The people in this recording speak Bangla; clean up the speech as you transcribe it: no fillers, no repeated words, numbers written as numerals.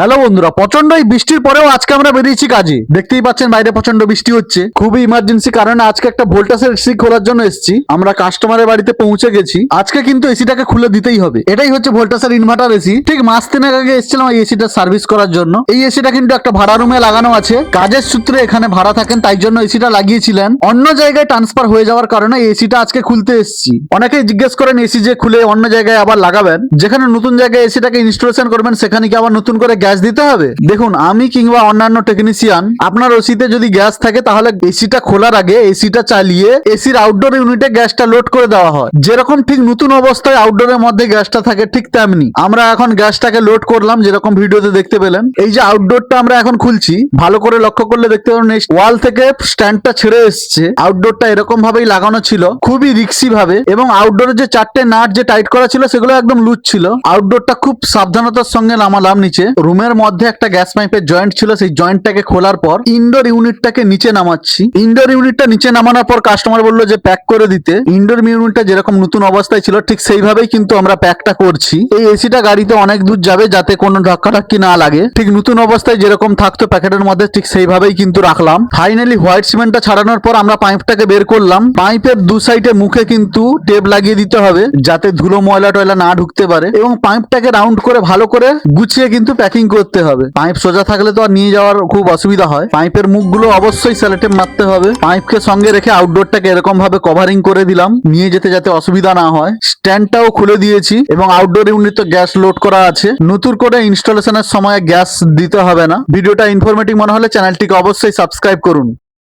হ্যালো বন্ধুরা, প্রচন্ড এই বৃষ্টির পরেও আজকে আমরা বেরিয়েছি কাজে। দেখতেই পাচ্ছেন বাইরে প্রচন্ড বৃষ্টি হচ্ছে, খুবই ইমার্জেন্সি কারণে আজকে একটা ভোল্টাসের এসি খোলার জন্য এসেছি। আমরা কাস্টমারের বাড়িতে পৌঁছে গেছি। আজকে কিন্তু এসিটাকে খুলে দিতেই হবে। এটাই হচ্ছে ভোল্টাসের ইনভার্টার এসি। ঠিক মাস তিনেক আগে এসেছিলাম এই এসিটা সার্ভিস করার জন্য। এই এসিটা কিন্তু একটা ভাড়া রুমে লাগানো আছে, কাজের সূত্রে এখানে ভাড়া থাকেন, তাই জন্য এসিটা লাগিয়েছিলেন। অন্য জায়গায় ট্রান্সফার হয়ে যাওয়ার কারণে এই এসিটা আজকে খুলতে এসেছি। অনেকেই জিজ্ঞেস করেন এসি যে খুলে অন্য জায়গায় আবার লাগাবেন, যেখানে নতুন জায়গায় এসিটাকে ইনস্টলেশন করবেন সেখানে কি আবার নতুন করে গ্যাস দিতে হবে? দেখুন, আমি কিংবা অন্যান্য টেকনিশিয়ান আপনার ওসিতে যদি গ্যাস থাকে তাহলে এসিটা খোলার আগে এসিটা চালিয়ে এসির আউটডোর ইউনিটে গ্যাসটা লোড করে দেওয়া হয়। যেরকম ঠিক নতুন অবস্থায় আউটডোরের মধ্যে গ্যাসটা থাকে ঠিক তেমনি আমরা এখন গ্যাসটাকে লোড করলাম, যেরকম ভিডিওতে দেখতে পেলেন। এই যে আউটডোরটা আমরা এখন খুলছি, ভালো করে লক্ষ্য করলে দেখতে পাবেন ওয়াল থেকে স্ট্যান্ডটা ছেড়ে এসছে। আউটডোরটা এরকম ভাবেই লাগানো ছিল, খুবই রিক্সি ভাবে, এবং আউটডোরের যে চারটে নাট যে টাইট করা ছিল সেগুলো একদম লুজ ছিল। আউটডোরটা খুব সাবধানতার সঙ্গে নামালাম নিচে। রুমের মধ্যে একটা গ্যাস পাইপের জয়েন্ট ছিল, সেই জয়েন্টটাকে খোলার পর ইনডোর ইউনিটটাকে নিচে নামাচ্ছি। ইনডোর ইউনিটটা নিচে নামানোর পর কাস্টমার বললো যে প্যাক করে দিতে। ইনডোর ইউনিটটা যেরকম নতুন অবস্থায় ছিল ঠিক সেইভাবেই কিন্তু আমরা প্যাকটা করছি। এই এসিটা গাড়িতে অনেক দূর যাবে, যাতে কোনো ধাক্কাধাক্কি না লাগে। ঠিক নতুন অবস্থায় যেরকম থাকতো প্যাকেটের মধ্যে ঠিক সেইভাবেই কিন্তু রাখলাম। ফাইনালি হোয়াইট সিমেন্টটা ছাড়ানোর পর আমরা পাইপটাকে বের করলাম। পাইপের দু সাইডে মুখে কিন্তু টেপ লাগিয়ে দিতে হবে, যাতে ধুলো ময়লা টয়লা না ঢুকতে পারে, এবং পাইপটাকে রাউন্ড করে ভালো করে গুছিয়ে কিন্তু প্যাকিং করতে হবে। পাইপ সোজা থাকলে তো আর নিয়ে যাওয়ার খুব অসুবিধা হয়। পাইপের মুখগুলো অবশ্যই সেলোটেপ মারতে হবে। পাইপকে সঙ্গে রেখে আউটডোরটাকে এরকম ভাবে কভারিং করে দিলাম, নিয়ে যেতে যাতে অসুবিধা না হয়। স্ট্যান্ডটাও খুলে দিয়েছি এবং আউটডোর ইউনিট তো গ্যাস লোড করা আছে। নতুন করে ইনস্টলেশনের সময় গ্যাস দিতে হবে না। ভিডিওটা ইনফরমেটিভ মনে হলে চ্যানেলটিকে অবশ্যই সাবস্ক্রাইব করুন।